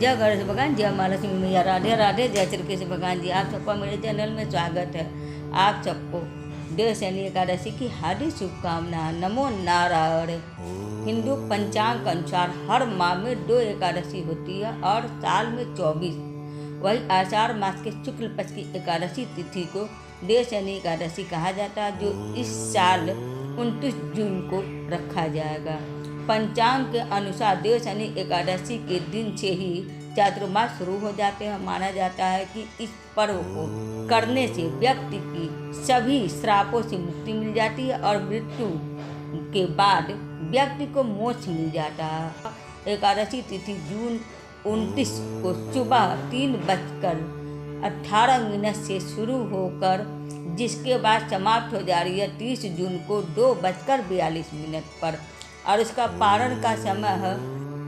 जय गणेश भगवान, जय महालक्ष्मी मैया, राधे राधे, जय श्री कृष्ण भगवान जी। आप सबका मेरे चैनल में स्वागत है। आप सबको देवशयनी एकादशी की हार्दिक शुभकामनाएं। नमो नारायण। हिंदू पंचांग के अनुसार हर माह में 2 एकादशी होती है और साल में 24। वही आषाढ़ मास के शुक्ल पक्ष की एकादशी तिथि को देवशयनी एकादशी कहा जाता है, जो इस साल 29 जून को रखा जाएगा। पंचांग के अनुसार देवशयनी एकादशी के दिन से ही चातुर्मास शुरू हो जाते हैं। माना जाता है कि इस पर्व को करने से व्यक्ति की सभी श्रापों से मुक्ति मिल जाती है और मृत्यु के बाद व्यक्ति को मोक्ष मिल जाता है। एकादशी तिथि जून 29 को सुबह 3:18 से शुरू होकर जिसके बाद समाप्त हो जा रही है 30 जून को 2:42 पर, और इसका पारण का समय है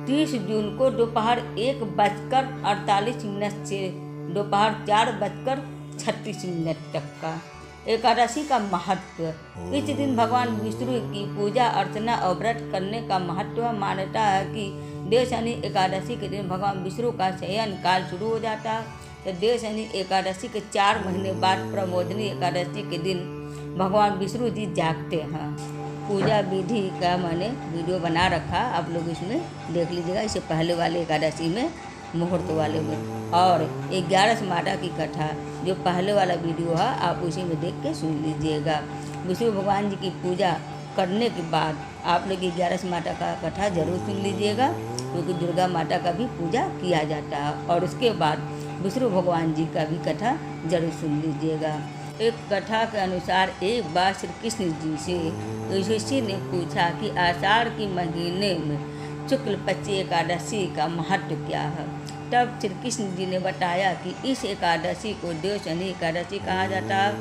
30 जून को दोपहर 1:48 से दोपहर 4:36 तक का। एकादशी का महत्व। इस दिन भगवान विष्णु की पूजा अर्चना और व्रत करने का महत्व। मान्यता है कि देवशयनी एकादशी के दिन भगवान विष्णु का शयन काल शुरू हो जाता है। तो देवशयनी एकादशी के 4 महीने बाद प्रमोदनी एकादशी के दिन भगवान विष्णु जी जागते हैं। पूजा विधि का मैंने वीडियो बना रखा, आप लोग इसमें देख लीजिएगा। इससे पहले वाले एकादशी में, मुहूर्त वाले में, और 11 माता की कथा जो पहले वाला वीडियो है आप उसी में देख के सुन लीजिएगा। विष्णु भगवान जी की पूजा करने के बाद आप लोग 11 माता का कथा जरूर सुन लीजिएगा, क्योंकि दुर्गा माता का भी पूजा किया जाता है। और उसके बाद विष्णु भगवान जी का भी कथा जरूर सुन लीजिएगा। एक कथा के अनुसार एक बार श्री कृष्ण जी से युधिष्ठिर ने पूछा कि आषाढ़ के महीने में शुक्ल पक्ष एकादशी का महत्व क्या है। तब श्री कृष्ण जी ने बताया कि इस एकादशी को देवशयनी एकादशी कहा जाता है।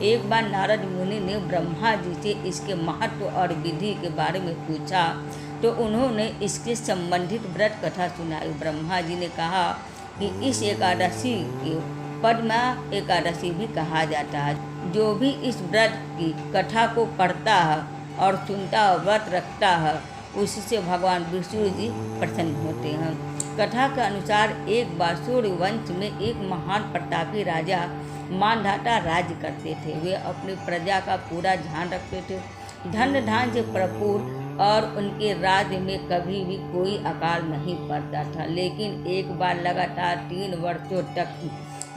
एक बार नारद मुनि ने ब्रह्मा जी से इसके महत्व और विधि के बारे में पूछा, तो उन्होंने इसके संबंधित व्रत कथा सुनाई। ब्रह्मा जी ने कहा कि इस एकादशी के पद्मा एकादशी भी कहा जाता है। जो भी इस व्रत की कथा को पढ़ता है और सुनता और व्रत रखता है, उससे भगवान विष्णु जी प्रसन्न होते हैं। कथा के अनुसार एक बार सूर्यवंश में एक महान प्रतापी राजा मानधाता राज्य करते थे। वे अपनी प्रजा का पूरा ध्यान रखते थे, धन धान से भरपूर, और उनके राज्य में कभी भी कोई अकाल नहीं पड़ता था। लेकिन एक बार लगातार 3 वर्षों तक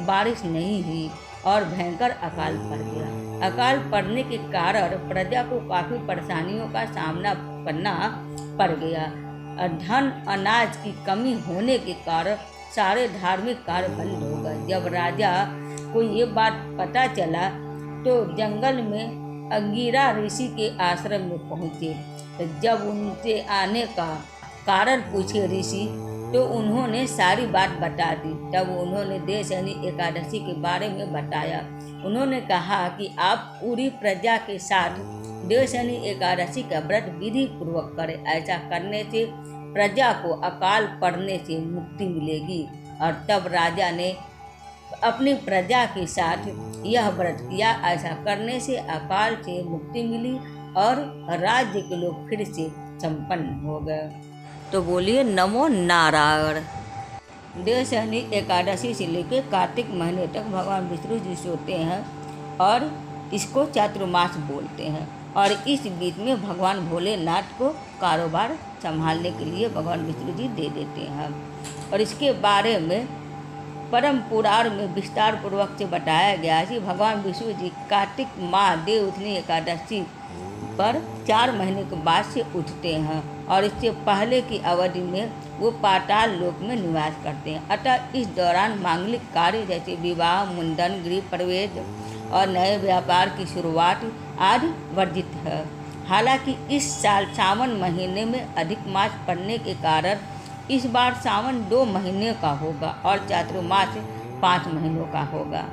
बारिश नहीं हुई और भयंकर अकाल पड़ गया। अकाल पड़ने के कारण प्रजा को काफ़ी परेशानियों का सामना करना पड़ गया। धन अनाज की कमी होने के कारण सारे धार्मिक कार्य बंद हो गए। जब राजा को ये बात पता चला तो जंगल में अंगिरा ऋषि के आश्रम में पहुँचे। तो जब उनसे आने का कारण पूछे ऋषि, तो उन्होंने सारी बात बता दी। तब उन्होंने देवशयनी एकादशी के बारे में बताया। उन्होंने कहा कि आप पूरी प्रजा के साथ देवशयनी एकादशी का व्रत विधि पूर्वक करें। ऐसा करने से प्रजा को अकाल पड़ने से मुक्ति मिलेगी। और तब राजा ने अपनी प्रजा के साथ यह व्रत किया। ऐसा करने से अकाल से मुक्ति मिली और राज्य के लोग फिर से संपन्न हो गए। तो बोलिए नमो नारायण। देवशयनी एकादशी से लेकर कार्तिक महीने तक भगवान विष्णु जी सोते हैं और इसको चातुर्मास बोलते हैं। और इस बीच में भगवान भोलेनाथ को कारोबार संभालने के लिए भगवान विष्णु जी दे देते हैं। और इसके बारे में परम पुराण में विस्तार पूर्वक से बताया गया है कि भगवान विष्णु जी कार्तिक माह देवउठनी एकादशी पर 4 महीने के बाद से उठते हैं, और इससे पहले की अवधि में वो पाताल लोक में निवास करते हैं। अतः इस दौरान मांगलिक कार्य जैसे विवाह, मुंडन, गृह प्रवेश और नए व्यापार की शुरुआत आदि वर्जित है। हालांकि इस साल सावन महीने में अधिक मास पड़ने के कारण इस बार सावन 2 महीने का होगा और चातुर्मास 5 महीनों का होगा।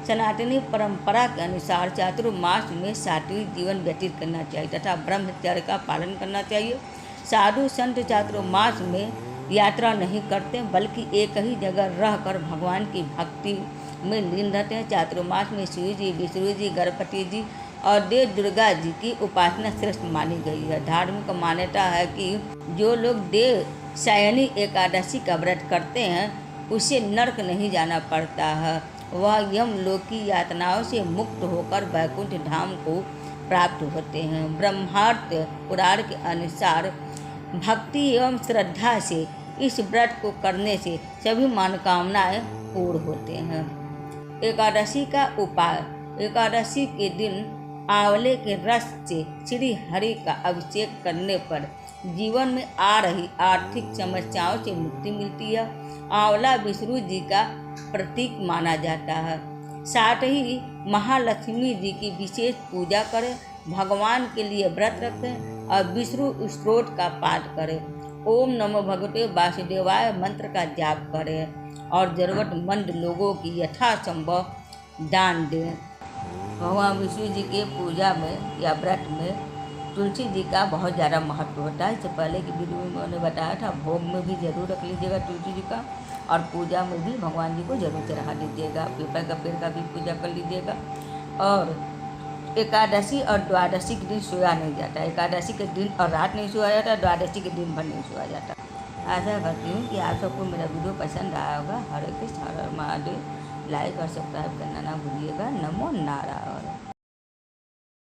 सनातनी परंपरा के अनुसार चातुर्मास में सात्विक जीवन व्यतीत करना चाहिए तथा ब्रह्मचर्य का पालन करना चाहिए। साधु संत चातुर्मास में यात्रा नहीं करते, बल्कि एक ही जगह रहकर भगवान की भक्ति में लीन रहते हैं। चातुर्मास में शिव जी, विष्णु जी, गणपति जी और देव दुर्गा जी की उपासना श्रेष्ठ मानी गई है। धार्मिक मान्यता है कि जो लोग देव शयनी एकादशी का व्रत करते हैं उसे नरक नहीं जाना पड़ता है, वह यमलोक की यातनाओं से मुक्त होकर वैकुंठ धाम को प्राप्त होते हैं। ब्रह्मार्थ पुराण के अनुसार भक्ति एवं श्रद्धा से इस व्रत को करने से सभी मनोकामनाएं पूर्ण होते हैं। एकादशी का उपाय। एकादशी के दिन आंवले के रस से श्री हरि का अभिषेक करने पर जीवन में आ रही आर्थिक समस्याओं से मुक्ति मिलती है। आंवला विष्णु जी का प्रतीक माना जाता है। साथ ही महालक्ष्मी जी की विशेष पूजा करें, भगवान के लिए व्रत रखें और विष्णु स्तोत्र का पाठ करें। ओम नमो भगवते वासुदेवाय मंत्र का जाप करें और ज़रूरतमंद लोगों की यथासंभव दान दें। भगवान विष्णु जी के पूजा में या व्रत में तुलसी जी का बहुत ज़्यादा महत्व होता है। इससे पहले की वीडियो में मैंने बताया था, भोग में भी ज़रूर रख लीजिएगा तुलसी जी का, और पूजा में भी भगवान जी को जरूर चढ़ा दीजिएगा। पीपल का पेड़ का भी पूजा कर लीजिएगा। और एकादशी और द्वादशी के दिन सोया नहीं जाता, एकादशी के दिन और रात नहीं सोया जाता, द्वादशी के दिन भर नहीं सोया जाता। आशा करती हूँ कि आप सबको मेरा वीडियो पसंद आया होगा। हरे कृष्ण, हर हर महादेव। लाइक और सब्सक्राइब करना ना भूलिएगा। नमो नारायण।